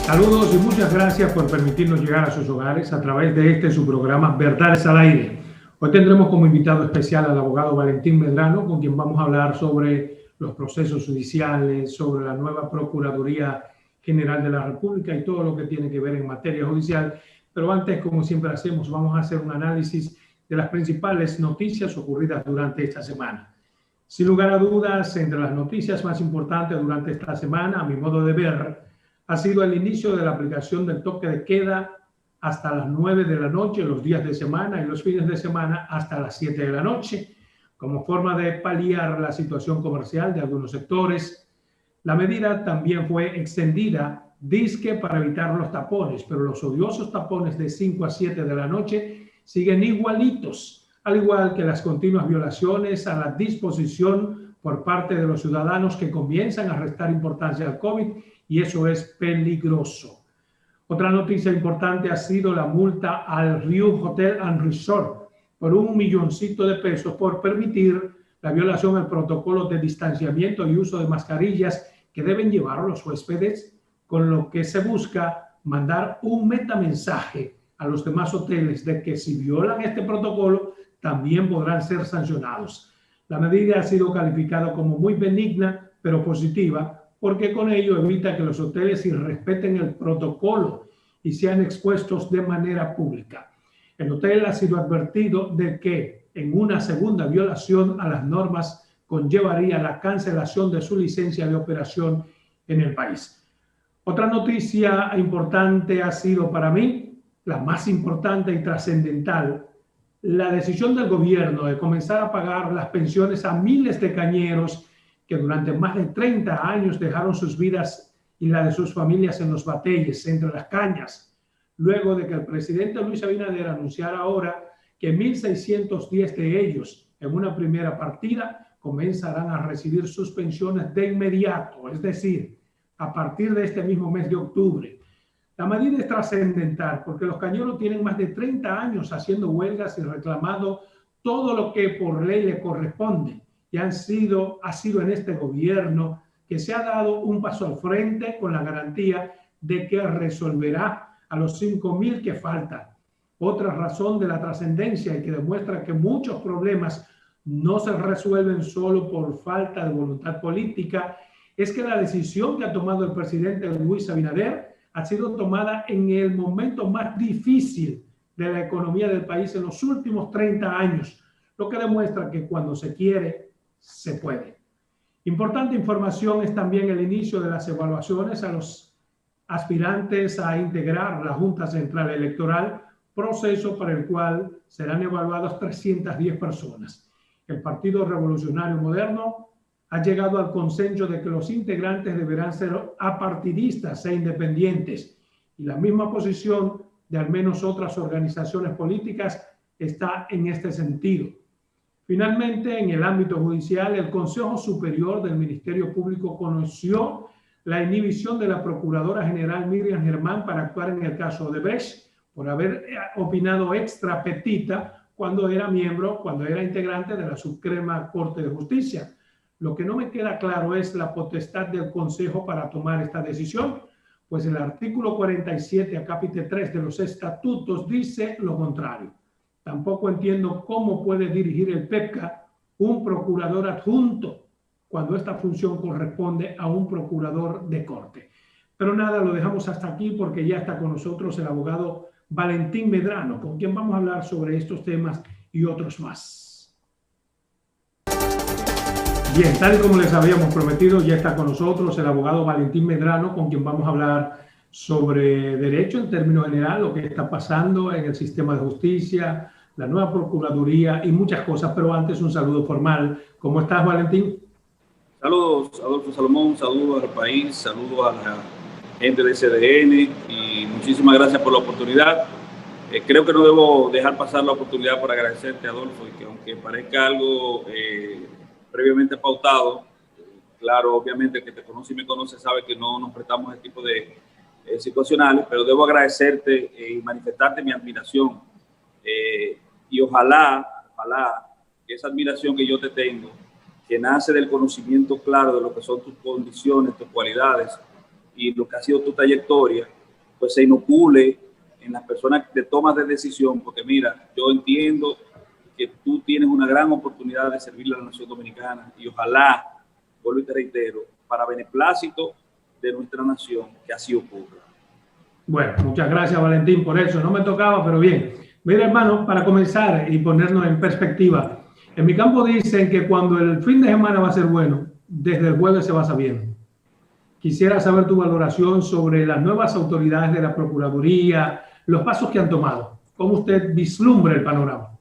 Saludos y muchas gracias por permitirnos llegar a sus hogares a través de su programa Verdades al Aire. Hoy tendremos como invitado especial al abogado Valentín Medrano, con quien vamos a hablar sobre los procesos judiciales, sobre la nueva Procuraduría General de la República y todo lo que tiene que ver en materia judicial. Pero antes, como siempre hacemos, vamos a hacer un análisis de las principales noticias ocurridas durante esta semana. Sin lugar a dudas, entre las noticias más importantes durante esta semana, a mi modo de ver, ha sido el inicio de la aplicación del toque de queda hasta las 9 de la noche, los días de semana y los fines de semana hasta las 7 de la noche, como forma de paliar la situación comercial de algunos sectores. La medida también fue extendida, dizque para evitar los tapones, pero los odiosos tapones de 5 a 7 de la noche siguen igualitos, al igual que las continuas violaciones a la disposición por parte de los ciudadanos que comienzan a restar importancia al COVID, y eso es peligroso. Otra noticia importante ha sido la multa al Riu Hotel and Resort por $1 milloncito por permitir la violación al protocolo de distanciamiento y uso de mascarillas que deben llevar los huéspedes, con lo que se busca mandar un metamensaje a los demás hoteles de que si violan este protocolo también podrán ser sancionados. La medida ha sido calificada como muy benigna pero positiva, porque con ello evita que los hoteles irrespeten el protocolo y sean expuestos de manera pública. El hotel ha sido advertido de que en una segunda violación a las normas conllevaría la cancelación de su licencia de operación en el país. Otra noticia importante ha sido para mí, la más importante y trascendental, la decisión del gobierno de comenzar a pagar las pensiones a miles de cañeros que durante más de 30 años dejaron sus vidas y la de sus familias en los batalles, entre las cañas, luego de que el presidente Luis Abinader anunciara ahora que 1.610 de ellos en una primera partida comenzarán a recibir sus pensiones de inmediato, es decir, a partir de este mismo mes de octubre. La medida es trascendental porque los cañeros tienen más de 30 años haciendo huelgas y reclamando todo lo que por ley le corresponde. Y ha sido en este gobierno que se ha dado un paso al frente con la garantía de que resolverá a los 5,000 que faltan. Otra razón de la trascendencia y que demuestra que muchos problemas no se resuelven solo por falta de voluntad política es que la decisión que ha tomado el presidente Luis Abinader ha sido tomada en el momento más difícil de la economía del país en los últimos 30 años, lo que demuestra que cuando se quiere, se puede. Importante información es también el inicio de las evaluaciones a los aspirantes a integrar la Junta Central Electoral, proceso para el cual serán evaluadas 310 personas. El Partido Revolucionario Moderno ha llegado al consenso de que los integrantes deberán ser apartidistas e independientes, y la misma posición de al menos otras organizaciones políticas está en este sentido. Finalmente, en el ámbito judicial, el Consejo Superior del Ministerio Público conoció la inhibición de la Procuradora General Miriam Germán para actuar en el caso Odebrecht por haber opinado extra petita cuando era integrante de la Suprema Corte de Justicia. Lo que no me queda claro es la potestad del Consejo para tomar esta decisión, pues el artículo 47, acápite 3 de los estatutos dice lo contrario. Tampoco entiendo cómo puede dirigir el PEPCA un procurador adjunto cuando esta función corresponde a un procurador de corte. Pero nada, lo dejamos hasta aquí porque ya está con nosotros el abogado Valentín Medrano, con quien vamos a hablar sobre estos temas y otros más. Bien, tal y como les habíamos prometido, ya está con nosotros el abogado Valentín Medrano, con quien vamos a hablar sobre derecho en términos general, lo que está pasando en el sistema de justicia, la nueva Procuraduría y muchas cosas, pero antes un saludo formal. ¿Cómo estás, Valentín? Saludos, Adolfo Salomón, saludos al país, saludos a la gente de CDN y muchísimas gracias por la oportunidad. Creo que no debo dejar pasar la oportunidad para agradecerte, Adolfo, y que aunque parezca algo previamente pautado, claro, obviamente el que te conoce y me conoce sabe que no nos prestamos a este tipo de situacionales, pero debo agradecerte y manifestarte mi admiración y ojalá que esa admiración que yo te tengo, que nace del conocimiento claro de lo que son tus condiciones, tus cualidades, y lo que ha sido tu trayectoria, pues se inocule en las personas de tomas de decisión, porque mira, yo entiendo que tú tienes una gran oportunidad de servirle a la nación dominicana y ojalá, vuelvo y te reitero, para beneplácito de nuestra nación, que así ocurra. Bueno, muchas gracias, Valentín, por eso. No me tocaba, pero bien. Mira, hermano, para comenzar y ponernos en perspectiva, en mi campo dicen que cuando el fin de semana va a ser bueno, desde el jueves se va sabiendo. Quisiera saber tu valoración sobre las nuevas autoridades de la Procuraduría, los pasos que han tomado. ¿Cómo usted vislumbra el panorama?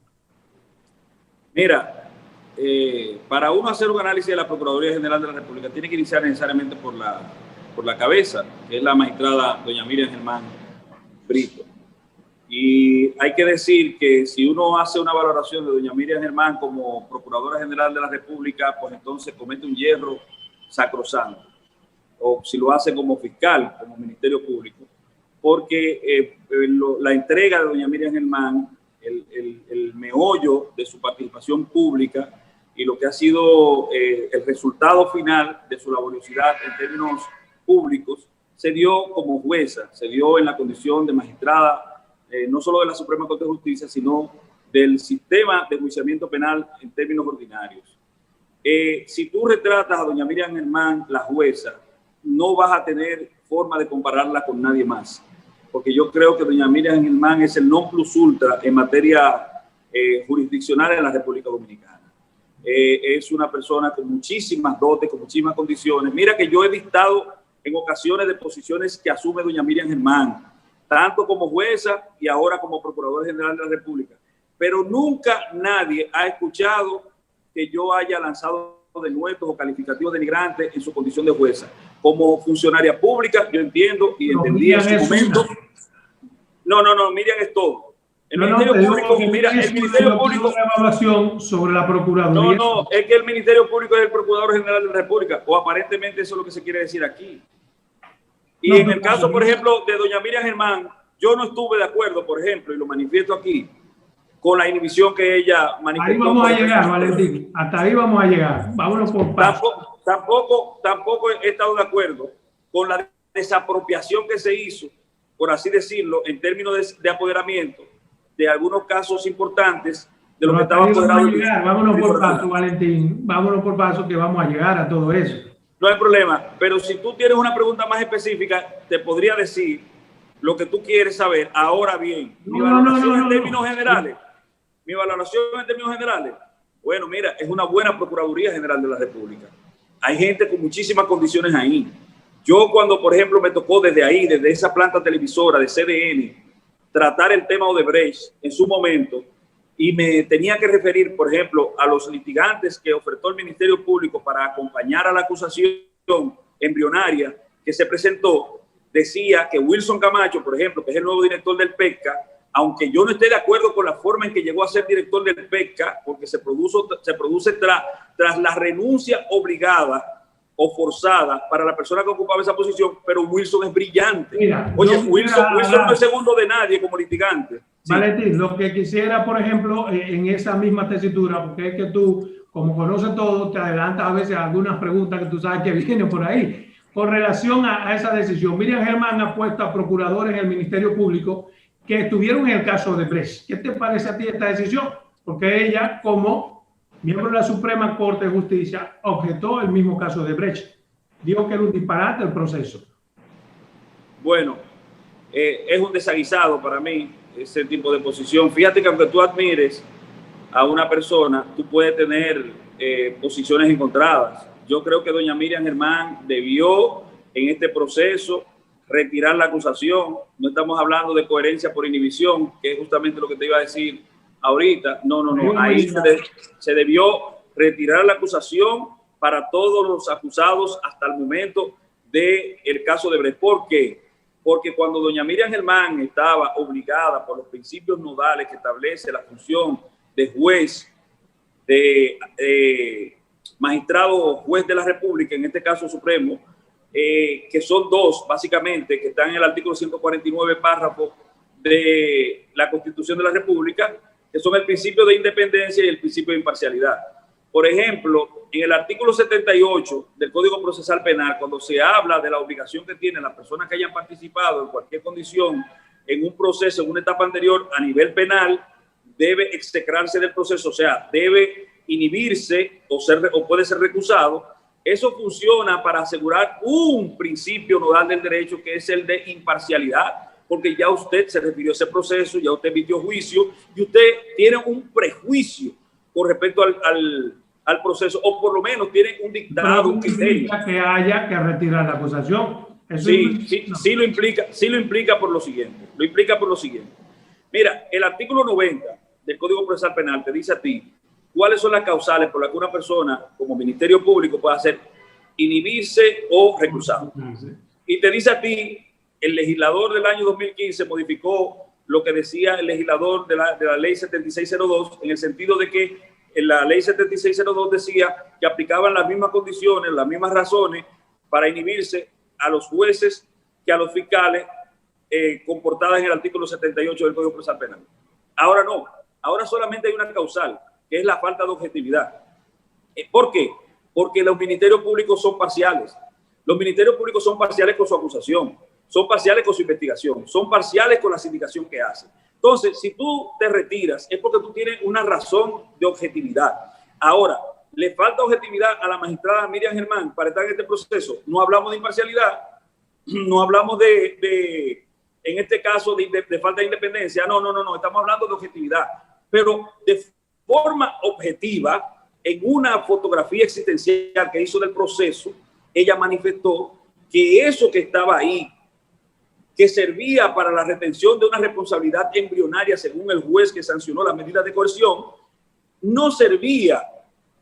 Mira, para uno hacer un análisis de la Procuraduría General de la República, tiene que iniciar necesariamente por la cabeza, que es la magistrada doña Miriam Germán Brito. Y hay que decir que si uno hace una valoración de doña Miriam Germán como Procuradora General de la República, pues entonces comete un hierro sacrosanto. O si lo hace como fiscal, como Ministerio Público, porque la entrega de doña Miriam Germán, el meollo de su participación pública y lo que ha sido el resultado final de su laboriosidad en términos públicos, se dio como jueza, se dio en la condición de magistrada, no solo de la Suprema Corte de Justicia, sino del sistema de enjuiciamiento penal en términos ordinarios. Si tú retratas a doña Miriam Germán, la jueza, no vas a tener forma de compararla con nadie más, porque yo creo que doña Miriam Germán es el non plus ultra en materia jurisdiccional en la República Dominicana. Es una persona con muchísimas dotes, con muchísimas condiciones. Mira que yo he dictado en ocasiones de posiciones que asume doña Miriam Germán, tanto como jueza y ahora como Procuradora General de la República, pero nunca nadie ha escuchado que yo haya lanzado denuestos o calificativos denigrantes en su condición de jueza. Como funcionaria pública, yo entiendo y entendía en su momento. No, Miriam es todo. El Ministerio Público, mira, el Ministerio Público. Una evaluación sobre la Procuraduría. No, es que el Ministerio Público es el Procurador General de la República, o aparentemente eso es lo que se quiere decir aquí. Y en el caso, por ejemplo, de doña Miriam Germán, yo no estuve de acuerdo, por ejemplo, y lo manifiesto aquí, con la inhibición que ella manifestó. Ahí vamos a llegar, Valentín. Hasta ahí vamos a llegar. Vámonos por paso. Tampoco he estado de acuerdo con la desapropiación que se hizo, por así decirlo, en términos de apoderamiento de algunos casos importantes de lo que estaba apoderado. Vámonos por paso, Valentín. Vámonos por paso que vamos a llegar a todo eso. No hay problema, pero si tú tienes una pregunta más específica, te podría decir lo que tú quieres saber. Ahora bien, mi valoración en términos generales. Mi valoración en términos generales, bueno, mira, es una buena Procuraduría General de la República. Hay gente con muchísimas condiciones ahí. Yo cuando, por ejemplo, me tocó desde ahí, desde esa planta televisora de CDN, tratar el tema Odebrecht en su momento, y me tenía que referir, por ejemplo, a los litigantes que ofertó el Ministerio Público para acompañar a la acusación embrionaria que se presentó, decía que Wilson Camacho, por ejemplo, que es el nuevo director del PETCA, aunque yo no esté de acuerdo con la forma en que llegó a ser director del PETCA, porque se produce tras la renuncia obligada o forzada para la persona que ocupaba esa posición, pero Wilson es brillante. Mira, oye, Wilson no es segundo de nadie como litigante. Sí. Valentín, lo que quisiera, por ejemplo, en esa misma tesitura, porque es que tú, como conoces todo, te adelantas a veces a algunas preguntas que tú sabes que vienen por ahí. Con relación a esa decisión, Miriam Germán ha puesto a procuradores en el Ministerio Público que estuvieron en el caso de Odebrecht. ¿Qué te parece a ti esta decisión? Porque ella, como miembro de la Suprema Corte de Justicia, objetó el mismo caso de Odebrecht. Dijo que era un disparate el proceso. Bueno, es un desaguisado para mí ese tipo de posición. Fíjate que aunque tú admires a una persona, tú puedes tener posiciones encontradas. Yo creo que doña Miriam Germán debió en este proceso retirar la acusación. No estamos hablando de coherencia por inhibición, que es justamente lo que te iba a decir ahorita. No. Ahí se debió retirar la acusación para todos los acusados hasta el momento del caso de Odebrecht. ¿Por qué? Porque cuando doña Miriam Germán estaba obligada por los principios nodales que establece la función de juez, de magistrado juez de la República, en este caso Supremo, que son dos, básicamente, que están en el artículo 149, párrafo de la Constitución de la República, que son el principio de independencia y el principio de imparcialidad. Por ejemplo, en el artículo 78 del Código Procesal Penal, cuando se habla de la obligación que tienen las personas que hayan participado en cualquier condición en un proceso, en una etapa anterior a nivel penal, debe execrarse del proceso, o sea, debe inhibirse o puede ser recusado. Eso funciona para asegurar un principio nodal del derecho, que es el de imparcialidad, porque ya usted se refirió a ese proceso, ya usted emitió juicio y usted tiene un prejuicio con respecto al proceso, o por lo menos tiene un dictado, un criterio. Que haya que retirar la acusación. Eso sí lo implica por lo siguiente. Lo implica por lo siguiente. Mira, el artículo 90 del Código Procesal Penal te dice a ti cuáles son las causales por las que una persona como Ministerio Público puede hacer inhibirse o recusado. Y te dice a ti, el legislador del año 2015 modificó lo que decía el legislador de la ley 7602, en el sentido de que en la ley 7602 decía que aplicaban las mismas condiciones, las mismas razones para inhibirse a los jueces que a los fiscales, comportadas en el artículo 78 del Código Procesal Penal. Ahora no, ahora solamente hay una causal, que es la falta de objetividad. ¿Por qué? Porque los ministerios públicos son parciales. Los ministerios públicos son parciales con su acusación, son parciales con su investigación, son parciales con la sindicación que hacen. Entonces, si tú te retiras, es porque tú tienes una razón de objetividad. Ahora, le falta objetividad a la magistrada Miriam Germán para estar en este proceso. No hablamos de imparcialidad, no hablamos en este caso, de falta de independencia. No, estamos hablando de objetividad. Pero de forma objetiva, en una fotografía existencial que hizo del proceso, ella manifestó que eso que estaba ahí, que servía para la retención de una responsabilidad embrionaria según el juez que sancionó las medidas de coerción, no servía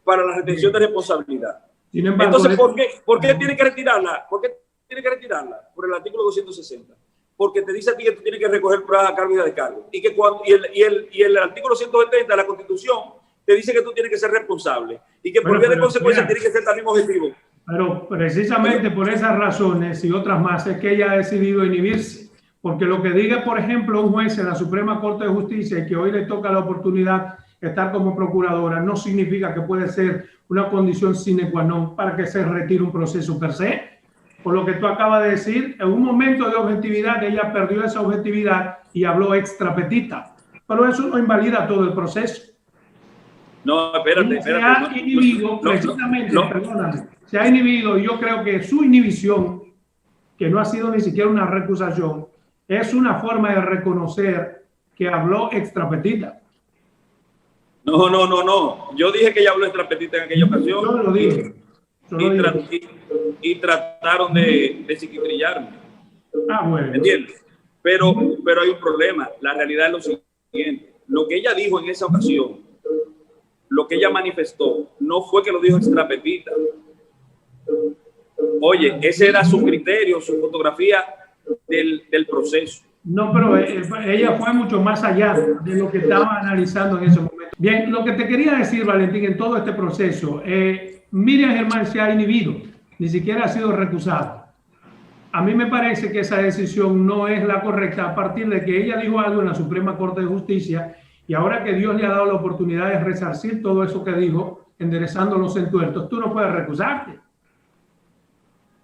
para la retención de responsabilidad. Sin embargo, entonces, ¿por qué tiene que retirarla? ¿Por qué tiene que retirarla? Por el artículo 260. Porque te dice a ti que tú tienes que recoger pruebas a cargo y de descargo. Y el artículo 170 de la Constitución te dice que tú tienes que ser responsable y que por vía de consecuencia tienes que ser también objetivo. Pero precisamente por esas razones y otras más es que ella ha decidido inhibirse. Porque lo que diga, por ejemplo, un juez en la Suprema Corte de Justicia y que hoy le toca la oportunidad de estar como procuradora, no significa que puede ser una condición sine qua non para que se retire un proceso per se. Por lo que tú acabas de decir, en un momento de objetividad ella perdió esa objetividad y habló extrapetita. Pero eso no invalida todo el proceso. No, espérate. Se ha inhibido, precisamente, perdóname, se ha inhibido, y yo creo que su inhibición, que no ha sido ni siquiera una recusación, es una forma de reconocer que habló extrapetita. No. Yo dije que ella habló extrapetita en aquella ocasión. Yo lo dije. Y trataron de psiquitrillarme. Bueno. ¿Entiendes? Pero hay un problema. La realidad es lo siguiente. Lo que ella dijo en esa ocasión, lo que ella manifestó, no fue que lo dijo extrapetita. Oye, ese era su criterio, su fotografía del proceso. No, pero ella fue mucho más allá de lo que estaba analizando en ese momento. Bien, lo que te quería decir, Valentín, en todo este proceso, Miriam Germán se ha inhibido, ni siquiera ha sido recusada. A mí me parece que esa decisión no es la correcta a partir de que ella dijo algo en la Suprema Corte de Justicia y ahora que Dios le ha dado la oportunidad de resarcir todo eso que dijo, enderezando los entuertos, tú no puedes recusarte.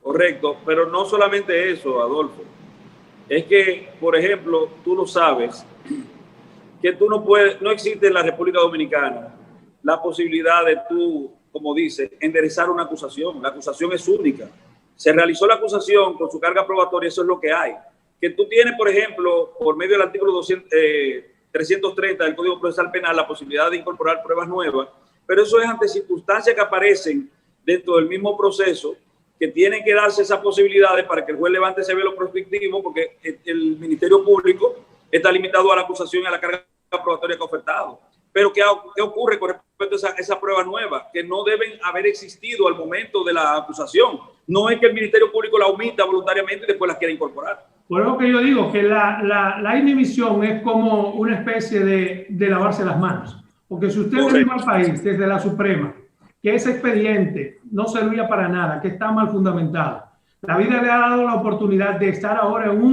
Correcto, pero no solamente eso, Adolfo. Es que, por ejemplo, tú lo sabes, que tú no existe en la República Dominicana la posibilidad de tú, como dice, enderezar una acusación. La acusación es única. Se realizó la acusación con su carga probatoria, eso es lo que hay. Que tú tienes, por ejemplo, por medio del artículo 330 del Código Procesal Penal, la posibilidad de incorporar pruebas nuevas, pero eso es ante circunstancias que aparecen dentro del mismo proceso, que tienen que darse esas posibilidades para que el juez levante ese velo prospectivo, porque el Ministerio Público está limitado a la acusación y a la carga probatoria que ha ofertado. Pero ¿qué ocurre con respecto a esa prueba nueva? Que no deben haber existido al momento de la acusación. No es que el Ministerio Público la omita voluntariamente y después la quiera incorporar. Por eso que yo digo que la inhibición es como una especie de lavarse las manos. Porque si usted le dijo al país desde la Suprema que ese expediente no servía para nada, que está mal fundamentado, la vida le ha dado la oportunidad de estar ahora en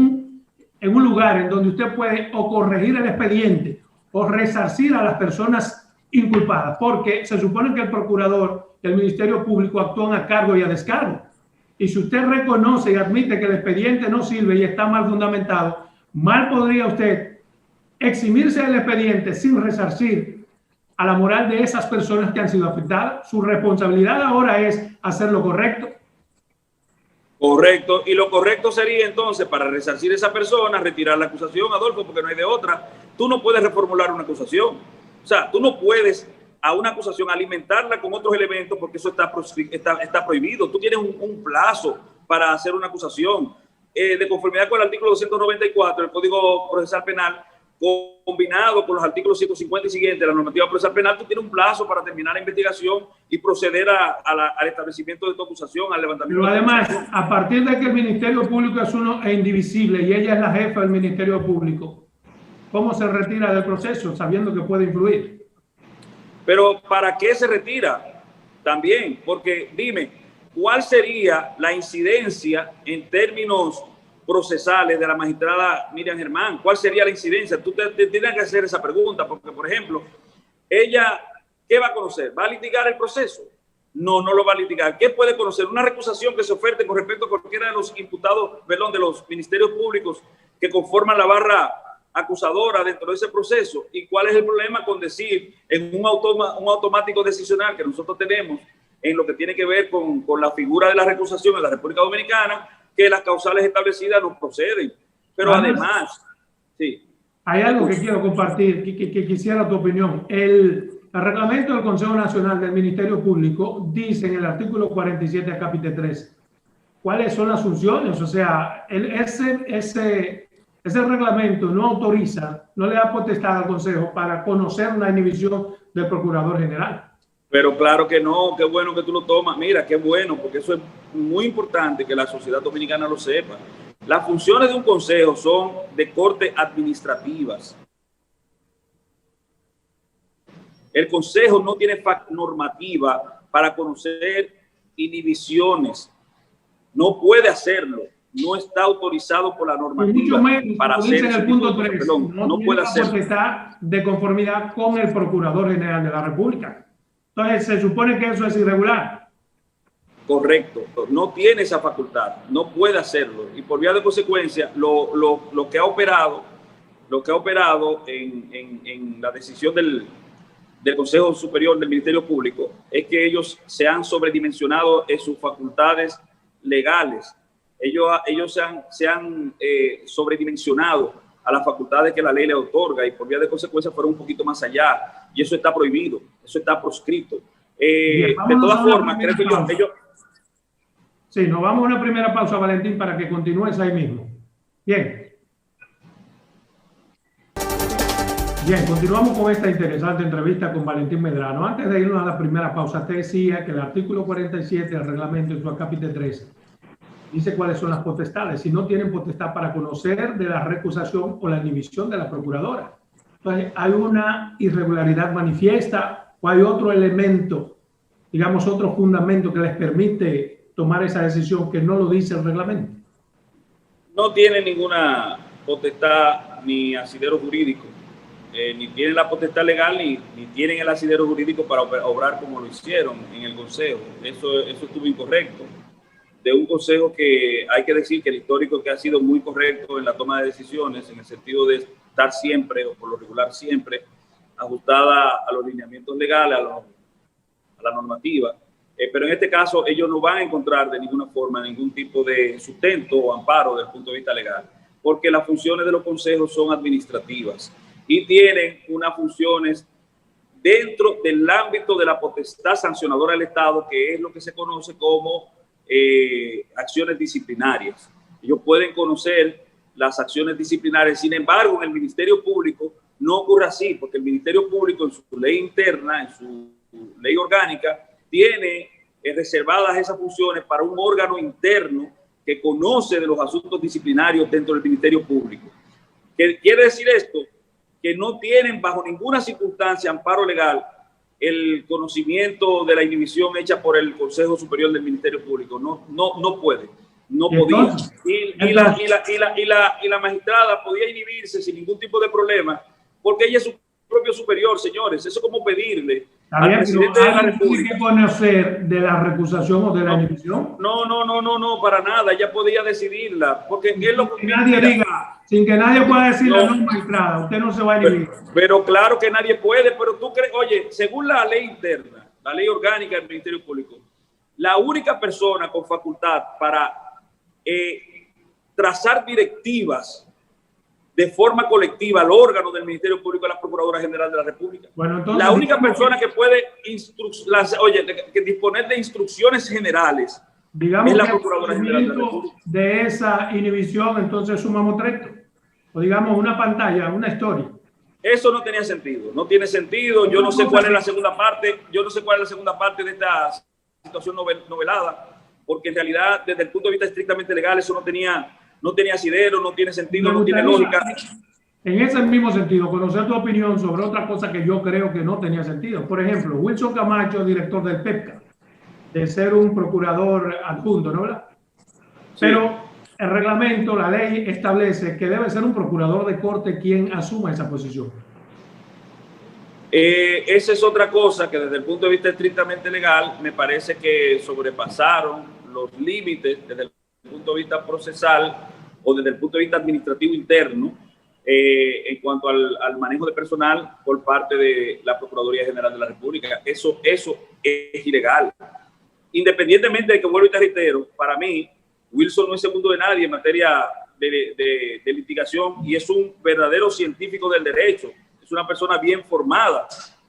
un lugar en donde usted puede o corregir el expediente o resarcir a las personas inculpadas, porque se supone que el procurador y el Ministerio Público actúan a cargo y a descargo. Y si usted reconoce y admite que el expediente no sirve y está mal fundamentado, mal podría usted eximirse del expediente sin resarcir a la moral de esas personas que han sido afectadas. Su responsabilidad ahora es hacer lo correcto. Correcto, y lo correcto sería entonces, para resarcir a esa persona, retirar la acusación, Adolfo, porque no hay de otra. Tú no puedes reformular una acusación. O sea, tú no puedes a una acusación alimentarla con otros elementos porque eso está prohibido. Tú tienes un plazo para hacer una acusación. De conformidad con el artículo 294 del Código Procesal Penal, combinado con los artículos 150 y siguientes de la normativa procesal penal, tú tienes un plazo para terminar la investigación y proceder al establecimiento de tu acusación, al levantamiento. Pero además, a partir de que el Ministerio Público es uno e indivisible y ella es la jefa del Ministerio Público, ¿cómo se retira del proceso sabiendo que puede influir? Pero ¿para qué se retira? También, porque dime, ¿cuál sería la incidencia en términos procesales de la magistrada Miriam Germán? ¿Cuál sería la incidencia? Tú te tienes que hacer esa pregunta, porque, por ejemplo, ella, ¿qué va a conocer? ¿Va a litigar el proceso? No, no lo va a litigar. ¿Qué puede conocer? Una recusación que se oferte con respecto a cualquiera de los imputados, perdón, de los ministerios públicos que conforman la barra acusadora dentro de ese proceso. ¿Y cuál es el problema con decir en un automático decisional que nosotros tenemos en lo que tiene que ver con la figura de la recusación en la República Dominicana, que las causales establecidas no proceden? Pero además, sí. Hay algo que quiero compartir, que quisiera tu opinión. El reglamento del Consejo Nacional del Ministerio Público dice en el artículo 47, capítulo 3, cuáles son las funciones. O sea, ese reglamento no autoriza, no le da potestad al Consejo para conocer la inhibición del Procurador General. Pero claro que no, qué bueno que tú lo tomas. Mira, qué bueno, porque eso es muy importante que la sociedad dominicana lo sepa. Las funciones de un consejo son de corte administrativas. El consejo no tiene normativa para conocer inhibiciones. No puede hacerlo. No está autorizado por la normativa para hacer en el punto 3, perdón, no puede hacerlo. Porque está de conformidad con el Procurador General de la República. Entonces, se supone que eso es irregular. Correcto, no tiene esa facultad, no puede hacerlo. Y por vía de consecuencia, lo que ha operado en la decisión del Consejo Superior del Ministerio Público es que ellos se han sobredimensionado en sus facultades legales. Ellos se han sobredimensionado a las facultades que la ley le otorga, y por vía de consecuencia fueron un poquito más allá, y eso está prohibido, eso está proscrito. De todas formas, creo que ellos... Sí, nos vamos a una primera pausa, Valentín, para que continúes ahí mismo. Bien, continuamos con esta interesante entrevista con Valentín Medrano. Antes de irnos a la primera pausa, te decía que el artículo 47 del reglamento en su capítulo 3 dice cuáles son las potestades. Si no tienen potestad para conocer de la recusación o la inhibición de la procuradora. Entonces, hay una irregularidad manifiesta o hay otro elemento, digamos, otro fundamento que les permite tomar esa decisión que no lo dice el reglamento. No tiene ninguna potestad ni asidero jurídico, ni tienen la potestad legal ni tienen el asidero jurídico para obrar como lo hicieron en el Consejo. Eso estuvo incorrecto. De un consejo que hay que decir que el histórico que ha sido muy correcto en la toma de decisiones, en el sentido de estar siempre, o por lo regular siempre, ajustada a los lineamientos legales, a la normativa. Pero en este caso ellos no van a encontrar de ninguna forma ningún tipo de sustento o amparo desde el punto de vista legal, porque las funciones de los consejos son administrativas y tienen unas funciones dentro del ámbito de la potestad sancionadora del Estado, que es lo que se conoce como acciones disciplinarias. Ellos pueden conocer las acciones disciplinarias. Sin embargo, en el Ministerio Público no ocurre así, porque el Ministerio Público, en su ley interna, en su ley orgánica, tiene reservadas esas funciones para un órgano interno que conoce de los asuntos disciplinarios dentro del Ministerio Público. ¿Qué quiere decir esto? Que no tienen bajo ninguna circunstancia amparo legal el conocimiento de la inhibición hecha por el Consejo Superior del Ministerio Público. No puede, no podía. Y la magistrada podía inhibirse sin ningún tipo de problema, porque ella es su propio superior, señores. Eso es como pedirle al presidente de la República. ¿Tiene que conocer de la recusación o de la inhibición? No, para nada. Ella podía decidirla. Porque es lo que nadie diga, sin que nadie pueda decirle, no, magistrada, usted no se va a inhibir. Pero claro que nadie puede, pero tú crees, oye, según la ley interna, la ley orgánica del Ministerio Público, la única persona con facultad para trazar directivas de forma colectiva al órgano del Ministerio Público es la Procuradora General de la República. Bueno, entonces, la única persona que puede disponer de instrucciones generales es la Procuradora General de la República. De esa inhibición, entonces es un mamotreto, o digamos una pantalla, una historia. Eso no tenía sentido, no tiene sentido. Yo no sé cuál es la segunda parte, de esta situación novelada, porque en realidad desde el punto de vista estrictamente legal eso no tenía asidero, no tiene sentido, no tiene lógica. En ese mismo sentido, conocer tu opinión sobre otra cosa que yo creo que no tenía sentido. Por ejemplo, Wilson Camacho, director del PEPCA, de ser un procurador adjunto, ¿no? ¿Verdad? Sí. Pero el reglamento, la ley establece que debe ser un procurador de corte quien asuma esa posición. Esa es otra cosa que desde el punto de vista estrictamente legal me parece que sobrepasaron los límites desde el punto de vista procesal o desde el punto de vista administrativo interno en cuanto al manejo de personal por parte de la Procuraduría General de la República. Eso es ilegal. Independientemente de que, vuelvo y te reitero, para mí Wilson no es segundo de nadie en materia de litigación y es un verdadero científico del derecho. Es una persona bien formada,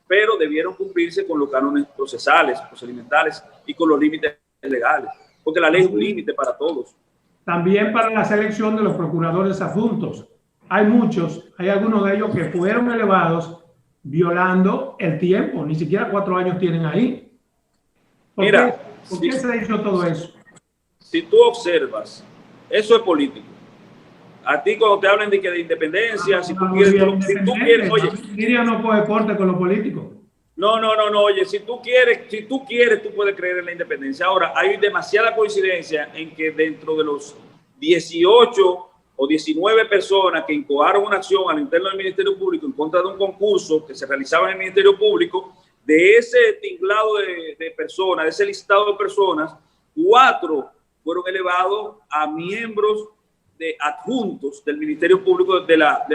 pero debieron cumplirse con los cánones procesales, procedimentales y con los límites legales, porque la ley es un límite para todos. También para la selección de los procuradores adjuntos. Hay muchos, hay algunos de ellos que fueron elevados violando el tiempo, ni siquiera 4 años tienen ahí. ¿Por qué se hizo todo eso? Si tú observas, eso es político. A ti cuando te hablan de independencia, si tú quieres, oye, Miriam no puede corte con lo político. No, oye, si tú quieres, tú puedes creer en la independencia. Ahora, hay demasiada coincidencia en que dentro de los 18 o 19 personas que incoaron una acción al interno del Ministerio Público en contra de un concurso que se realizaba en el Ministerio Público, de ese tinglado de personas, de ese listado de personas, 4 fueron elevados a miembros adjuntos del Ministerio Público de la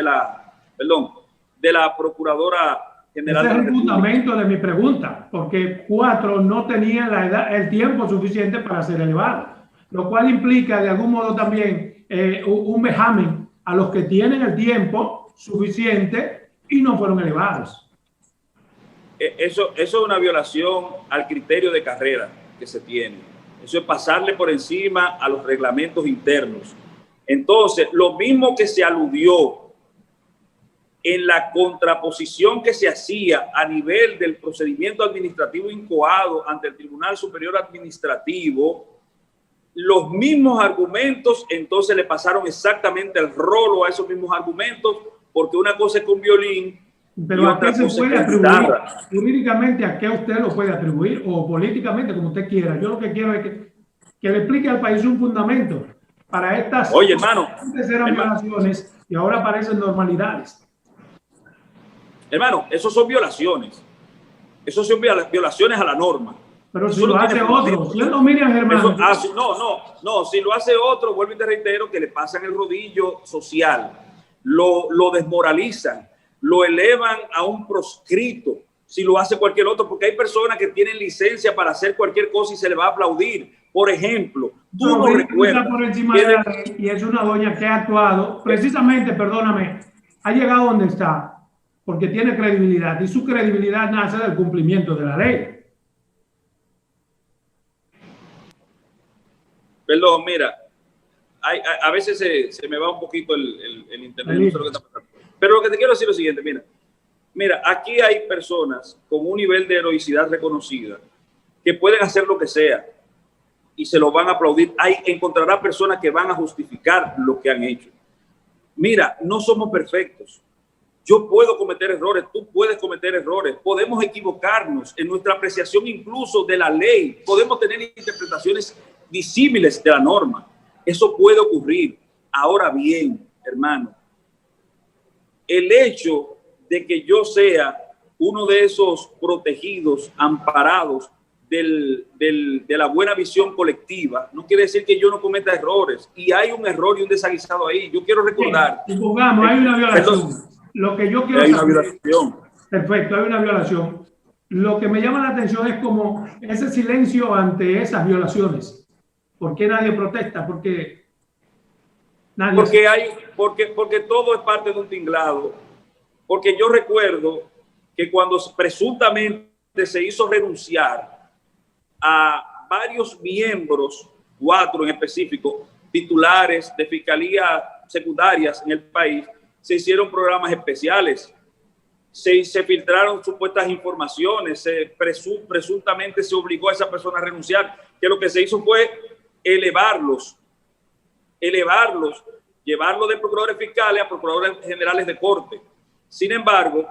Procuradora General. Ese es el fundamento de mi pregunta, porque 4 no tenían el tiempo suficiente para ser elevados, lo cual implica de algún modo también un vejamen a los que tienen el tiempo suficiente y no fueron elevados. Eso es una violación al criterio de carrera que se tiene. Eso es pasarle por encima a los reglamentos internos. Entonces, lo mismo que se aludió en la contraposición que se hacía a nivel del procedimiento administrativo incoado ante el Tribunal Superior Administrativo, los mismos argumentos entonces le pasaron exactamente el rolo a esos mismos argumentos, porque una cosa es con violín. Pero ¿a qué se puede atribuir? Jurídicamente, ¿a qué usted lo puede atribuir? O políticamente, como usted quiera. Yo lo que quiero es que le explique al país un fundamento para estas antes eran violaciones y ahora parecen normalidades. Hermano, eso son violaciones. Eso son violaciones a la norma. Pero si lo hace otro, si no Miriam Germán. No, si lo hace otro, vuelvo y te reitero que le pasan el rodillo social, lo desmoralizan, lo elevan a un proscrito si lo hace cualquier otro, porque hay personas que tienen licencia para hacer cualquier cosa y se le va a aplaudir. Por ejemplo, tú no recuerdas. Por encima de la ley, y es una doña que ha actuado, precisamente, perdóname, ha llegado donde está porque tiene credibilidad y su credibilidad nace del cumplimiento de la ley. Perdón, mira, a veces se me va un poquito el internet, no sé lo que está pasando. Pero lo que te quiero decir es lo siguiente, mira, aquí hay personas con un nivel de heroicidad reconocida que pueden hacer lo que sea y se lo van a aplaudir. Encontrará personas que van a justificar lo que han hecho. Mira, no somos perfectos. Yo puedo cometer errores, tú puedes cometer errores, podemos equivocarnos en nuestra apreciación incluso de la ley, podemos tener interpretaciones disímiles de la norma. Eso puede ocurrir. Ahora bien, hermano, el hecho de que yo sea uno de esos protegidos, amparados de la buena visión colectiva, no quiere decir que yo no cometa errores. Y hay un error y un desaguisado ahí. Yo quiero recordar. Supongamos, hay una violación. Lo que yo quiero hay saber, una violación. Perfecto, hay una violación. Lo que me llama la atención es como ese silencio ante esas violaciones. ¿Por qué nadie protesta? Porque todo es parte de un tinglado. Porque yo recuerdo que cuando presuntamente se hizo renunciar a varios miembros, 4 en específico, titulares de fiscalía secundarias en el país, se hicieron programas especiales, se filtraron supuestas informaciones, presuntamente se obligó a esa persona a renunciar, que lo que se hizo fue elevarlos, llevarlos de procuradores fiscales a procuradores generales de corte. Sin embargo,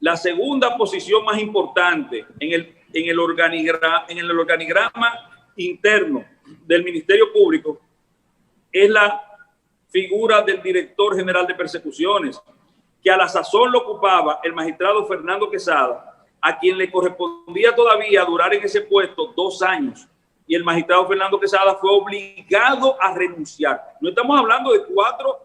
la segunda posición más importante en el organigrama interno del Ministerio Público es la figura del director general de persecuciones, que a la sazón lo ocupaba el magistrado Fernando Quesada, a quien le correspondía todavía durar en ese puesto 2 años. Y el magistrado Fernando Quesada fue obligado a renunciar. No estamos hablando de 4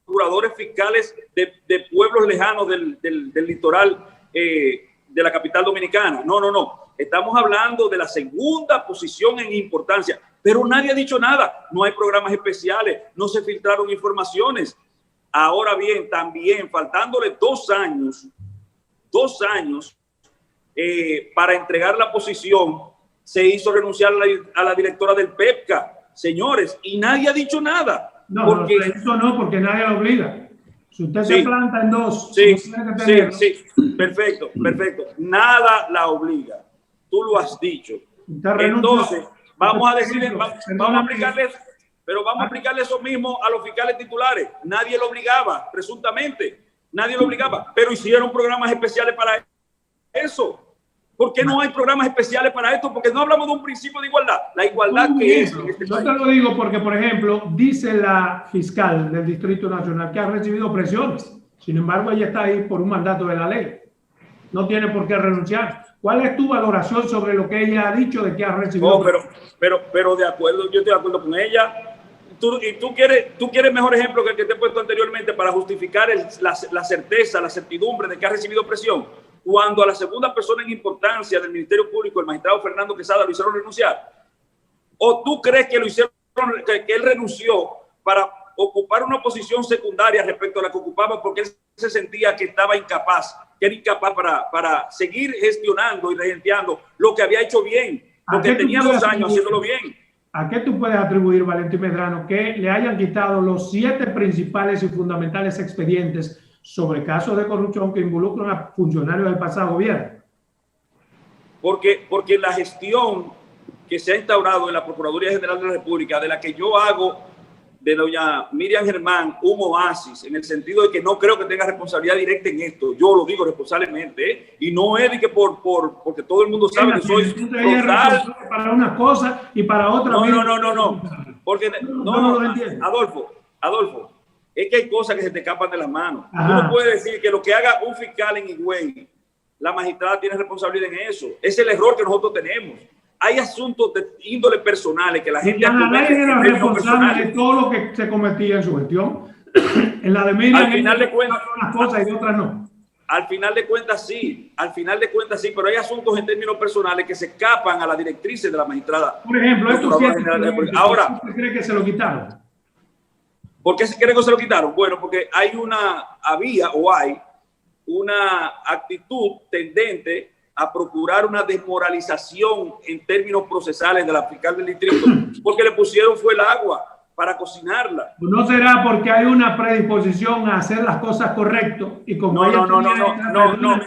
procuradores fiscales de pueblos lejanos del litoral de la capital dominicana. No. Estamos hablando de la segunda posición en importancia. Pero nadie ha dicho nada. No hay programas especiales, no se filtraron informaciones. Ahora bien, también faltándole 2 años para entregar la posición, se hizo renunciar a la directora del PEPCA, señores, y nadie ha dicho nada. Porque eso no, porque nadie lo obliga. Si usted se planta en 2, sí, perfecto. Nada la obliga. Tú lo has dicho. Entonces, vamos a aplicarle eso mismo a los fiscales titulares. Nadie lo obligaba, presuntamente. Nadie lo obligaba, pero hicieron programas especiales para eso. ¿Por qué no hay programas especiales para esto? Porque no hablamos de un principio de igualdad. La igualdad que es en este país. Yo te lo digo porque, por ejemplo, dice la fiscal del Distrito Nacional que ha recibido presiones. Sin embargo, ella está ahí por un mandato de la ley. No tiene por qué renunciar. ¿Cuál es tu valoración sobre lo que ella ha dicho de que ha recibido? No, pero de acuerdo, yo estoy de acuerdo con ella. Tú quieres mejor ejemplo que el que te he puesto anteriormente para justificar la certeza, la certidumbre de que ha recibido presión. Cuando a la segunda persona en importancia del Ministerio Público, el magistrado Fernando Quesada, lo hicieron renunciar. ¿O tú crees que que él renunció para ocupar una posición secundaria respecto a la que ocupaba porque él se sentía que estaba incapaz, que era incapaz para seguir gestionando y regenteando lo que había hecho bien, porque tenía 2 años haciéndolo bien? ¿A qué tú puedes atribuir, Valentín Medrano, que le hayan quitado los 7 principales y fundamentales expedientes sobre casos de corrupción que involucran a funcionarios del pasado gobierno? Porque la gestión que se ha instaurado en la Procuraduría General de la República, de la que yo hago de doña Miriam Germán un oasis, en el sentido de que no creo que tenga responsabilidad directa en esto, yo lo digo responsablemente, y no es de que porque todo el mundo sabe que soy total para una cosa y para otra. No, porque no, Adolfo, es que hay cosas que se te escapan de las manos. Tú no puedes decir que lo que haga un fiscal en Higüey, la magistrada tiene responsabilidad en eso. Es el error que nosotros tenemos. Hay asuntos de índole personales que la gente era responsable de todo lo que se cometía en su gestión. En la de Miriam, al final de cuentas, unas cosas y otras no. Al final de cuentas sí, pero hay asuntos en términos personales que se escapan a las directrices de la magistrada. Por ejemplo, estos 7 ahora, ¿usted cree que se lo quitaron? ¿Por qué se cree que se lo quitaron? Bueno, porque hay una actitud tendente a procurar una desmoralización en términos procesales de la fiscal del distrito, porque le pusieron fue el agua para cocinarla. ¿No será porque hay una predisposición a hacer las cosas correcto? Y como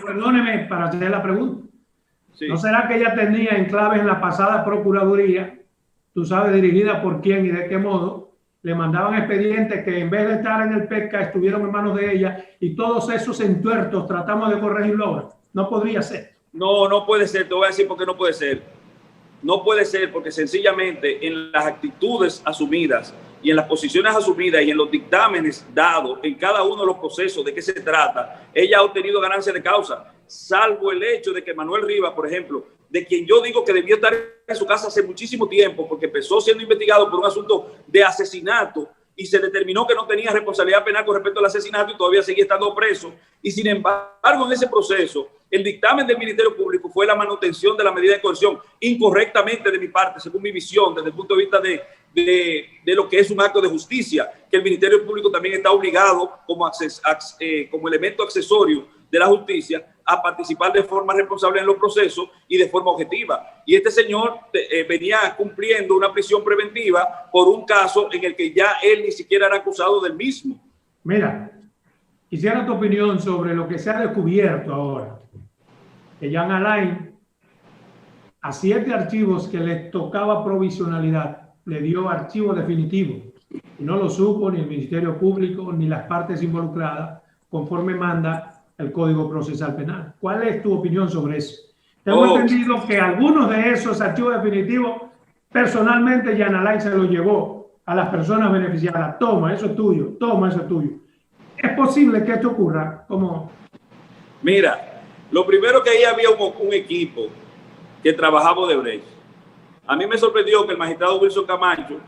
perdóneme para hacer la pregunta. Sí. ¿No será que ella tenía enclaves en la pasada procuraduría, tú sabes, dirigida por quién y de qué modo, le mandaban expedientes que en vez de estar en el PEPCA estuvieron en manos de ella y todos esos entuertos tratamos de corregirlo ahora? No podría ser. No puede ser, te voy a decir por qué no puede ser. No puede ser, porque sencillamente en las actitudes asumidas y en las posiciones asumidas y en los dictámenes dados en cada uno de los procesos de qué se trata, ella ha obtenido ganancia de causa, salvo el hecho de que Manuel Rivas, por ejemplo, de quien yo digo que debió estar en su casa hace muchísimo tiempo, porque empezó siendo investigado por un asunto de asesinato y se determinó que no tenía responsabilidad penal con respecto al asesinato y todavía seguía estando preso. Y sin embargo, en ese proceso, el dictamen del Ministerio Público fue la manutención de la medida de coerción, incorrectamente de mi parte, según mi visión, desde el punto de vista de lo que es un acto de justicia, que el Ministerio Público también está obligado como elemento accesorio de la justicia a participar de forma responsable en los procesos y de forma objetiva. Y este señor venía cumpliendo una prisión preventiva por un caso en el que ya él ni siquiera era acusado del mismo. Mira, quisiera tu opinión sobre lo que se ha descubierto ahora. Que Jean Alain, a 7 archivos que les tocaba provisionalidad, le dio archivo definitivo. Y no lo supo ni el Ministerio Público ni las partes involucradas, conforme manda el Código Procesal Penal. ¿Cuál es tu opinión sobre eso? Tengo entendido que algunos de esos archivos definitivos, personalmente Jean Alain se los llevó a las personas beneficiadas. Toma, eso es tuyo. Toma, eso es tuyo. ¿Es posible que esto ocurra? ¿Cómo? Mira, lo primero que ahí había un equipo que trabajaba de Odebrecht. A mí me sorprendió que el magistrado Wilson Camacho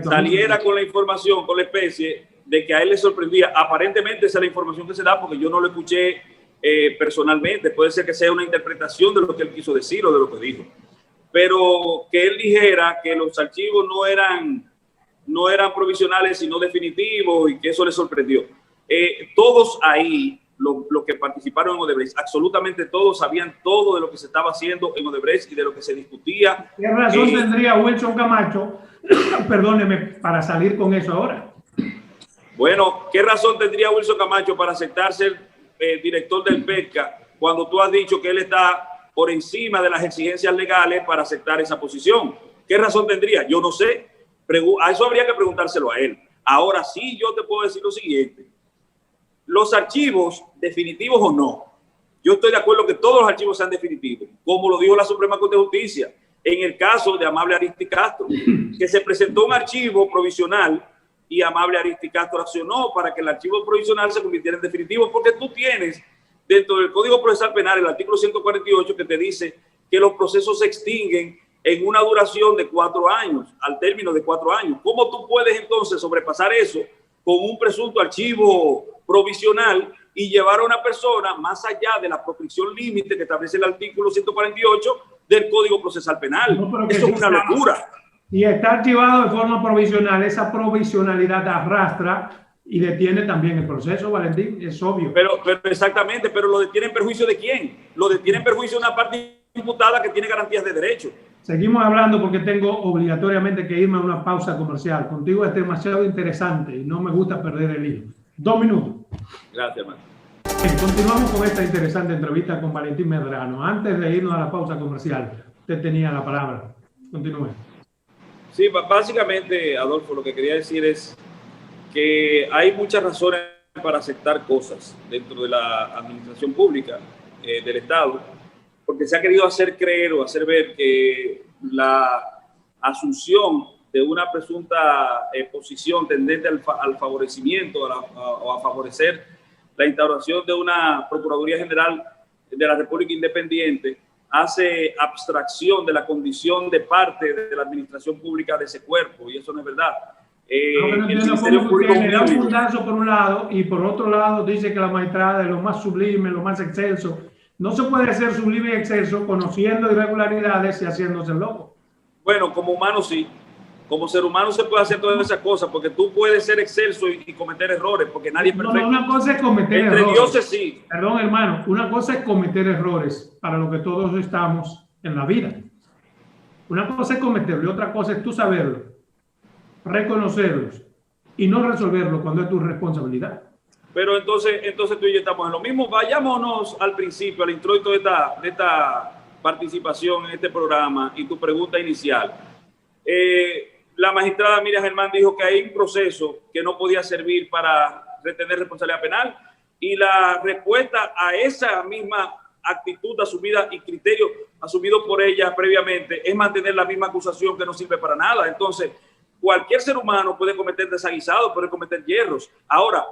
saliera con la información, con la especie de que a él le sorprendía. Aparentemente esa es la información que se da, porque yo no lo escuché personalmente. Puede ser que sea una interpretación de lo que él quiso decir o de lo que dijo. Pero que él dijera que los archivos no eran provisionales sino definitivos y que eso le sorprendió. Todos ahí, los que participaron en Odebrecht, absolutamente todos sabían todo de lo que se estaba haciendo en Odebrecht y de lo que se discutía. ¿Qué razón tendría Wilson Camacho, perdóneme, para salir con eso ahora? Bueno, ¿qué razón tendría Wilson Camacho para aceptar ser director del PETCA cuando tú has dicho que él está por encima de las exigencias legales para aceptar esa posición? ¿Qué razón tendría? Yo no sé. A eso habría que preguntárselo a él. Ahora sí, yo te puedo decir lo siguiente. Los archivos, definitivos o no, yo estoy de acuerdo que todos los archivos sean definitivos, como lo dijo la Suprema Corte de Justicia en el caso de Amable Aristi Castro, que se presentó un archivo provisional y Amable Aristi Castro accionó para que el archivo provisional se convirtiera en definitivo, porque tú tienes dentro del Código Procesal Penal el artículo 148 que te dice que los procesos se extinguen en una duración de 4 años, al término de 4 años. ¿Cómo tú puedes entonces sobrepasar eso con un presunto archivo provisional y llevar a una persona más allá de la proscripción límite que establece el artículo 148 del Código Procesal Penal? No, eso es una locura. Y está archivado de forma provisional, esa provisionalidad arrastra y detiene también el proceso, Valentín, es obvio. Pero exactamente, pero lo detiene en perjuicio de quién? Lo detiene en perjuicio de una parte imputada que tiene garantías de derecho. Seguimos hablando porque tengo obligatoriamente que irme a una pausa comercial. Contigo es demasiado interesante y no me gusta perder el hilo. 2 minutos. Gracias, hermano. Continuamos con esta interesante entrevista con Valentín Medrano. Antes de irnos a la pausa comercial, usted tenía la palabra. Continúe. Sí, básicamente, Adolfo, lo que quería decir es que hay muchas razones para aceptar cosas dentro de la administración pública del Estado, porque se ha querido hacer creer o hacer ver que la asunción de una presunta posición tendente al favorecimiento o a favorecer la instauración de una Procuraduría General de la República Independiente hace abstracción de la condición de parte de la administración pública de ese cuerpo, y eso no es verdad. El Ministerio Público le da un fundazo por un lado y por otro lado dice que la magistrada es lo más sublime, lo más excelso. No se puede ser sublime y excelso conociendo irregularidades y haciéndose loco. Bueno, como humano sí. Como ser humano se puede hacer todas esas cosas, porque tú puedes ser excelso y cometer errores, porque nadie es perfecto. No, una cosa es cometer errores. Entre dioses sí. Perdón, hermano, una cosa es cometer errores para lo que todos estamos en la vida. Una cosa es cometerlo y otra cosa es tú saberlo, reconocerlos y no resolverlo cuando es tu responsabilidad. Pero entonces tú y yo estamos en lo mismo. Vayámonos al principio, al introito de esta participación en este programa y tu pregunta inicial. La magistrada Miriam Germán dijo que hay un proceso que no podía servir para retener responsabilidad penal, y la respuesta a actitud asumida y criterio asumido por ella previamente es mantener la misma acusación que no sirve para nada. Entonces, cualquier ser humano puede cometer desaguisados, puede cometer hierros. Ahora,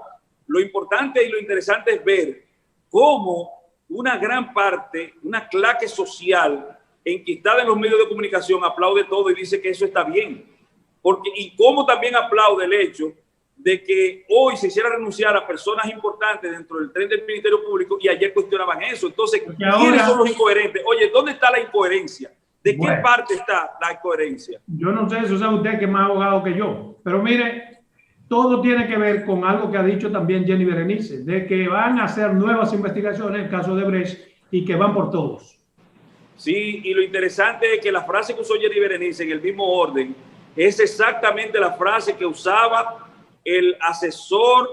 lo importante y lo interesante es ver cómo una gran parte, una clase social enquistada en los medios de comunicación aplaude todo y dice que eso está bien. Y cómo también aplaude el hecho de que hoy se hiciera renunciar a personas importantes dentro del tren del Ministerio Público y ayer cuestionaban eso. Entonces, ¿quiénes son los incoherentes? Oye, ¿dónde está la incoherencia? ¿De qué parte está la incoherencia? Yo no sé, eso sabe usted que es más abogado que yo. Pero mire, todo tiene que ver con algo que ha dicho también Jenny Berenice, de que van a hacer nuevas investigaciones en el caso de Brecht y que van por todos. Sí, y lo interesante es que la frase que usó Jenny Berenice en el mismo orden es exactamente la frase que usaba el asesor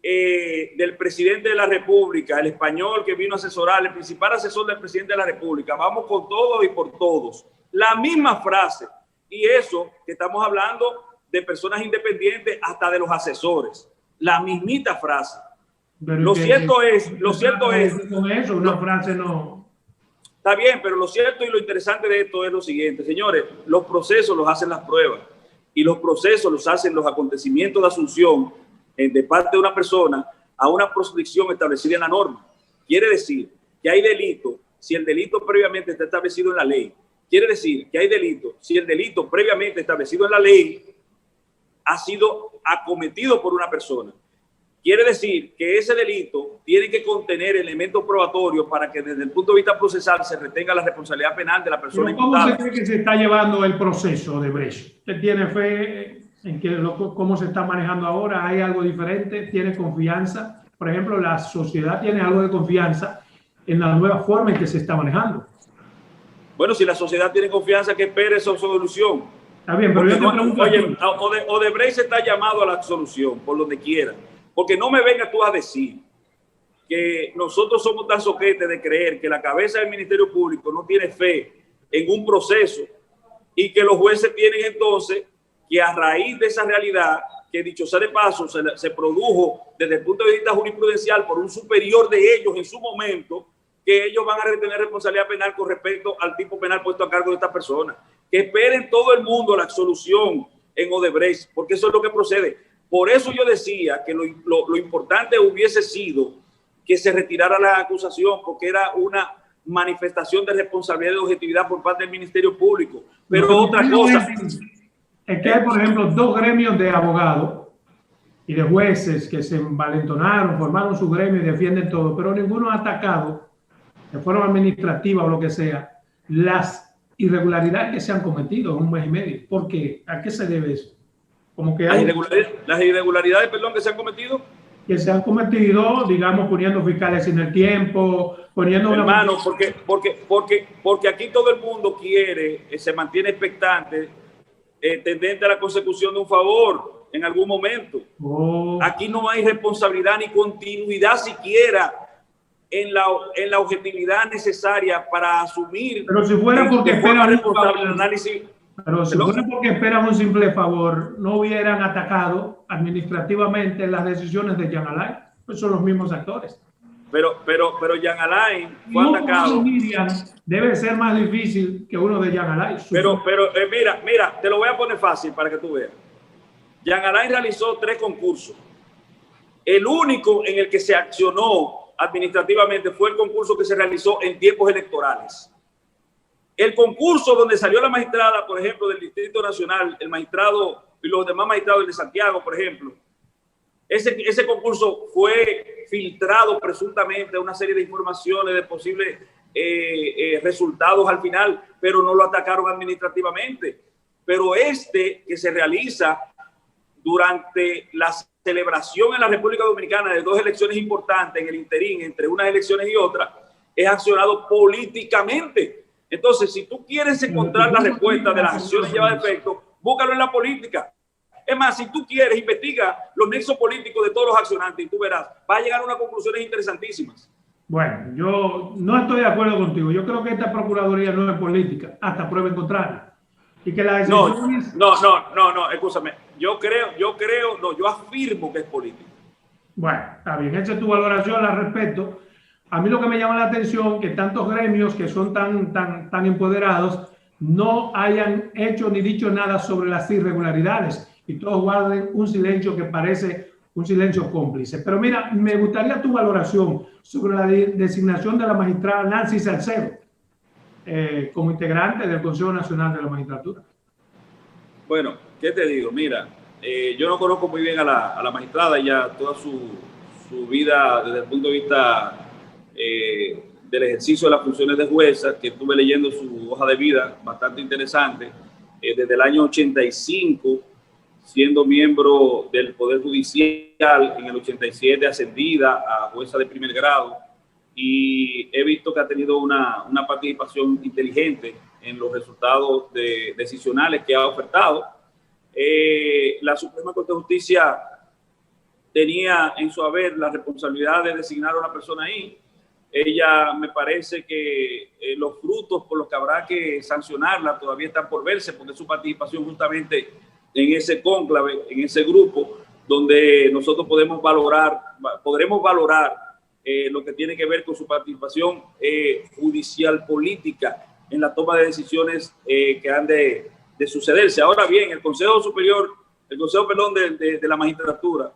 del presidente de la República, el español que vino a asesorar, el principal asesor del presidente de la República. Vamos con todos y por todos. La misma frase. Y eso que estamos hablando de personas independientes hasta de los asesores. La mismita frase. Pero lo cierto es... Con eso, una frase no... Está bien, pero lo cierto y lo interesante de esto es lo siguiente, señores, los procesos los hacen las pruebas y los procesos los hacen los acontecimientos de asunción de parte de una persona a una proscripción establecida en la norma. Quiere decir que hay delito si el delito previamente está establecido en la ley. Quiere decir que hay delito si el delito previamente establecido en la ley ha sido acometido por una persona. Quiere decir que ese delito tiene que contener elementos probatorios para que desde el punto de vista procesal se retenga la responsabilidad penal de la persona imputada. ¿Cómo se cree que se está llevando el proceso de Brecht? ¿Usted tiene fe en cómo se está manejando ahora? ¿Hay algo diferente? ¿Tiene confianza? Por ejemplo, la sociedad tiene algo de confianza en la nueva forma en que se está manejando. Bueno, si la sociedad tiene confianza, que espere esa solución. Está bien, pero yo te pregunto... Oye, Odebrecht está llamado a la solución, por donde quiera. Porque no me vengas tú a decir que nosotros somos tan soquetes de creer que la cabeza del Ministerio Público no tiene fe en un proceso y que los jueces tienen entonces que a raíz de esa realidad, que dicho sea de paso, se produjo desde el punto de vista jurisprudencial por un superior de ellos en su momento, que ellos van a retener responsabilidad penal con respecto al tipo penal puesto a cargo de esta persona. Que esperen todo el mundo la absolución en Odebrecht, porque eso es lo que procede. Por eso yo decía que lo importante hubiese sido que se retirara la acusación, porque era una manifestación de responsabilidad y de objetividad por parte del Ministerio Público. Pero otra cosa... Es que hay, por ejemplo, dos gremios de abogados y de jueces que se envalentonaron, formaron su gremio y defienden todo, pero ninguno ha atacado de forma administrativa o lo que sea las irregularidades que se han cometido en un mes y medio. ¿Por qué? ¿A qué se debe eso? Como que las irregularidades, perdón, que se han cometido. Que se han cometido, digamos, poniendo fiscales sin el tiempo, poniendo... Hermano, porque aquí todo el mundo quiere, se mantiene expectante, tendente a la consecución de un favor en algún momento. Aquí no hay responsabilidad ni continuidad siquiera en la objetividad necesaria para asumir... Pero si fuera porque esperan responsable el análisis... Pero si fuera porque esperan un simple favor, no hubieran atacado administrativamente las decisiones de Jean Alain. Pues son los mismos actores. Pero Jean Alain fue atacado. Debe ser más difícil que uno de Jean Alain. Pero mira, te lo voy a poner fácil para que tú veas. Jean Alain realizó 3 concursos. El único en el que se accionó administrativamente fue el concurso que se realizó en tiempos electorales. El concurso donde salió la magistrada, por ejemplo, del Distrito Nacional, el magistrado y los demás magistrados de Santiago, por ejemplo, ese concurso fue filtrado presuntamente a una serie de informaciones de posibles resultados al final, pero no lo atacaron administrativamente. Pero que se realiza durante la celebración en la República Dominicana de 2 elecciones importantes en el interín, entre unas elecciones y otras, es accionado políticamente. Entonces, si tú quieres encontrar la respuesta de las acciones llevadas a efecto, búscalo en la política. Es más, si tú quieres, investiga los nexos políticos de todos los accionantes y tú verás, va a llegar a unas conclusiones interesantísimas. Bueno, yo no estoy de acuerdo contigo. Yo creo que esta Procuraduría no es política, hasta prueba en contrario. Y que las decisiones... No, escúchame. Yo afirmo que es política. Bueno, está bien, esa es tu valoración al respecto. a mí lo que me llama la atención es que tantos gremios que son tan empoderados no hayan hecho ni dicho nada sobre las irregularidades y todos guarden un silencio que parece un silencio cómplice. Pero mira, me gustaría tu valoración sobre la designación de la magistrada Nancy Salcedo como integrante del Consejo Nacional de la Magistratura. Bueno, ¿qué te digo? Mira, yo no conozco muy bien a la magistrada, ya toda su vida desde el punto de vista del ejercicio de las funciones de jueza, que estuve leyendo su hoja de vida, bastante interesante, desde el año 85, siendo miembro del Poder Judicial, en el 87 ascendida a jueza de primer grado, y he visto que ha tenido una participación inteligente en los resultados decisionales que ha ofertado. La Suprema Corte de Justicia tenía en su haber la responsabilidad de designar a una persona ahí. Ella, me parece que los frutos por los que habrá que sancionarla todavía están por verse, porque su participación justamente en ese cónclave, en ese grupo, donde nosotros podremos valorar lo que tiene que ver con su participación judicial política en la toma de decisiones que han de sucederse. Ahora bien, el Consejo de la Magistratura,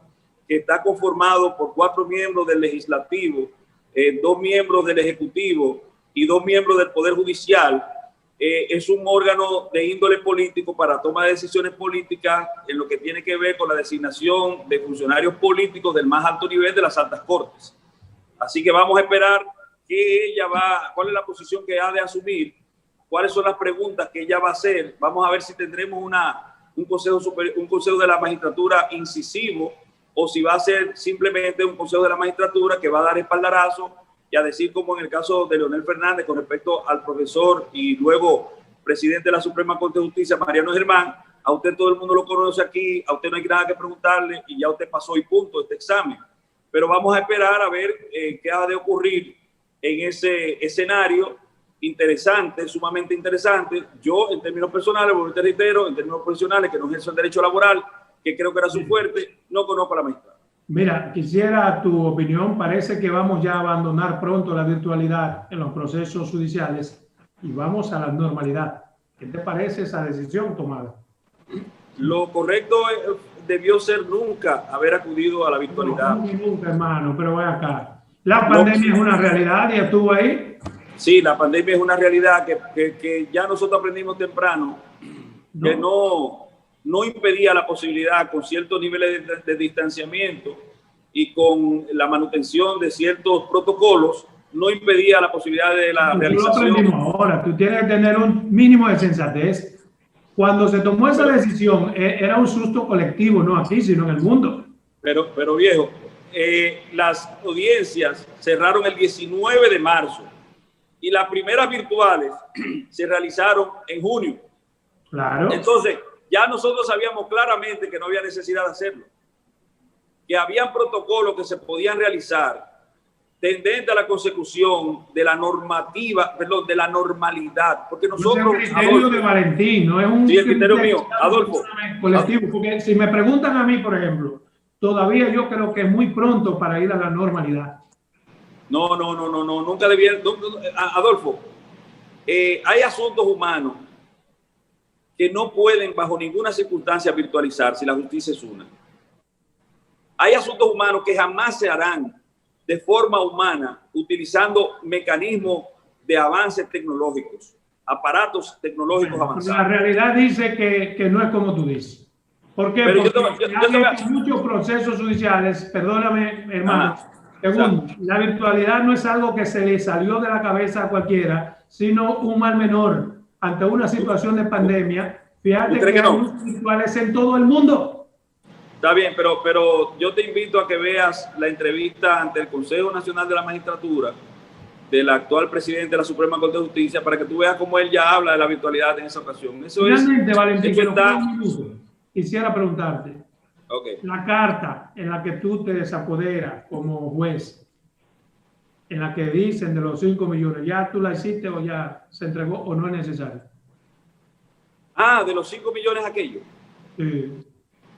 que está conformado por 4 miembros del Legislativo, 2 miembros del Ejecutivo y 2 miembros del Poder Judicial, es un órgano de índole político para toma de decisiones políticas en lo que tiene que ver con la designación de funcionarios políticos del más alto nivel de las altas cortes. Así que vamos a esperar cuál es la posición que ha de asumir, cuáles son las preguntas que ella va a hacer. Vamos a ver si tendremos un consejo de la magistratura incisivo, o si va a ser simplemente un consejo de la magistratura que va a dar espaldarazo y a decir, como en el caso de Leonel Fernández con respecto al profesor y luego presidente de la Suprema Corte de Justicia, Mariano Germán: a usted todo el mundo lo conoce aquí, a usted no hay nada que preguntarle y ya usted pasó y punto este examen. Pero vamos a esperar a ver qué ha de ocurrir en ese escenario interesante, sumamente interesante. Yo, en términos personales, te reitero, en términos profesionales, que no ejerzo el derecho laboral, que creo que era su fuerte, no conozco a la magistrada. Mira, quisiera tu opinión. Parece que vamos ya a abandonar pronto la virtualidad en los procesos judiciales y vamos a la normalidad. ¿Qué te parece esa decisión tomada? Lo correcto debió ser nunca haber acudido a la virtualidad. No, nunca, hermano, pero ve acá. La pandemia es una realidad y estuvo ahí. Sí, la pandemia es una realidad que ya nosotros aprendimos temprano, que no impedía la posibilidad, con ciertos niveles de distanciamiento y con la manutención de ciertos protocolos, no impedía la posibilidad de la realización. Lo aprendimos ahora. Tú tienes que tener un mínimo de sensatez. Cuando se tomó esa decisión, era un susto colectivo, no aquí, sino en el mundo. Pero viejo, las audiencias cerraron el 19 de marzo y las primeras virtuales se realizaron en junio. Claro. Entonces, ya nosotros sabíamos claramente que no había necesidad de hacerlo, que habían protocolos que se podían realizar tendente a la consecución de la normativa, perdón, de la normalidad, porque nosotros... No es el criterio de Valentín, no es un... Sí, el criterio mío, Adolfo. Colectivo, porque si me preguntan a mí, por ejemplo, todavía yo creo que es muy pronto para ir a la normalidad. No, nunca debía... Adolfo, hay asuntos humanos que no pueden bajo ninguna circunstancia virtualizar si la justicia es una. Hay asuntos humanos que jamás se harán de forma humana utilizando mecanismos de avances tecnológicos, aparatos tecnológicos avanzados. La realidad dice que no es como tú dices. ¿Por qué? Porque hay muchos procesos judiciales, perdóname, hermano. Segundo, la virtualidad no es algo que se le salió de la cabeza a cualquiera, sino un mal menor. Ante una situación de pandemia, fíjate que hay muchos virtuales en todo el mundo. Está bien, pero yo te invito a que veas la entrevista ante el Consejo Nacional de la Magistratura del actual presidente de la Suprema Corte de Justicia para que tú veas cómo él ya habla de la virtualidad en esa ocasión. Finalmente, Valentín, quisiera preguntarte, la carta en la que tú te desapoderas como juez, en la que dicen de los 5 millones, ¿ya tú la hiciste o ya se entregó o no es necesario? Ah, de los 5 millones aquello. Sí.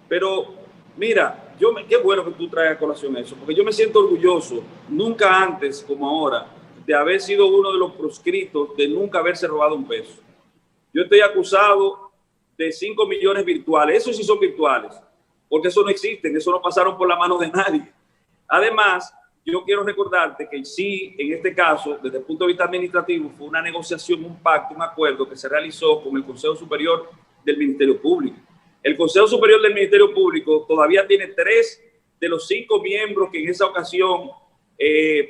Pero mira, qué bueno que tú traes a colación eso, porque yo me siento orgulloso, nunca antes como ahora, de haber sido uno de los proscritos de nunca haberse robado un peso. Yo estoy acusado de 5 millones virtuales, esos sí son virtuales, porque eso no existen, eso no pasaron por la mano de nadie. Además, yo quiero recordarte que sí, en este caso, desde el punto de vista administrativo, fue una negociación, un pacto, un acuerdo que se realizó con el Consejo Superior del Ministerio Público. El Consejo Superior del Ministerio Público todavía tiene 3 de los 5 miembros que en esa ocasión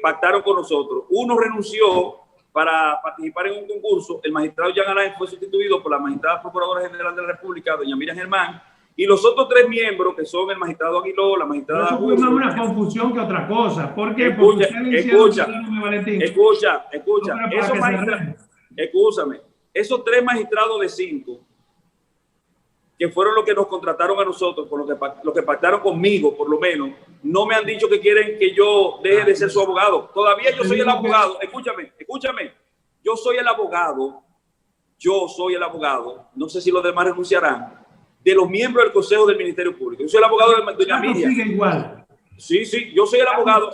pactaron con nosotros. Uno renunció para participar en un concurso. El magistrado Jean Alain fue sustituido por la magistrada Procuradora General de la República, doña Miriam Germán, y los otros 3 miembros, que son el magistrado Aguiló, la magistrada... Eso fue más una confusión que otra cosa. ¿Por qué? Escucha. Escúchame. Esos 3 magistrados de 5, que fueron los que nos contrataron a nosotros, por lo que pactaron conmigo, por lo menos, no me han dicho que quieren que yo deje de ser su abogado. Todavía yo soy el abogado. Escúchame. Yo soy el abogado. No sé si los demás renunciarán, de los miembros del Consejo del Ministerio Público. Yo soy el abogado de doña Miriam. Sigue igual. Sí, yo soy el abogado.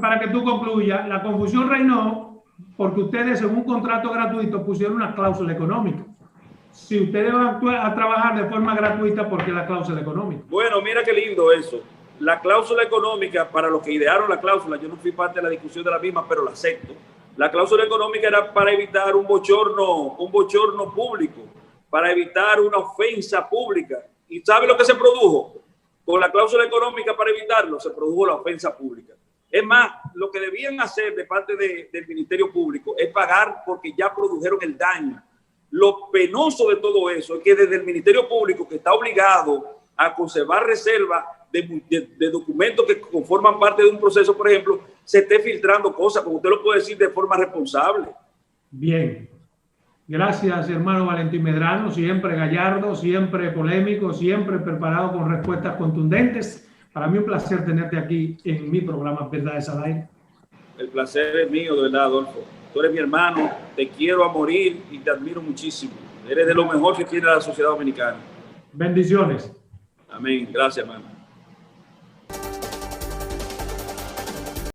Para que tú concluyas, la confusión reinó porque ustedes en un contrato gratuito pusieron una cláusula económica. Si ustedes van a trabajar de forma gratuita, ¿por qué la cláusula económica? Bueno, mira qué lindo eso. La cláusula económica, para los que idearon la cláusula, yo no fui parte de la discusión de la misma, pero la acepto. La cláusula económica era para evitar un bochorno público, para evitar una ofensa pública. ¿Y sabe lo que se produjo? Con la cláusula económica, para evitarlo, se produjo la ofensa pública. Es más, lo que debían hacer de parte del Ministerio Público es pagar porque ya produjeron el daño. Lo penoso de todo eso es que desde el Ministerio Público, que está obligado a conservar reservas de documentos que conforman parte de un proceso, por ejemplo, se esté filtrando cosas, como usted lo puede decir, de forma responsable. Bien. Gracias, hermano Valentín Medrano, siempre gallardo, siempre polémico, siempre preparado con respuestas contundentes. Para mí un placer tenerte aquí en mi programa Verdades al Aire. El placer es mío, de verdad, Adolfo. Tú eres mi hermano, te quiero a morir y te admiro muchísimo. Eres de lo mejor que tiene la sociedad dominicana. Bendiciones. Amén. Gracias, hermano.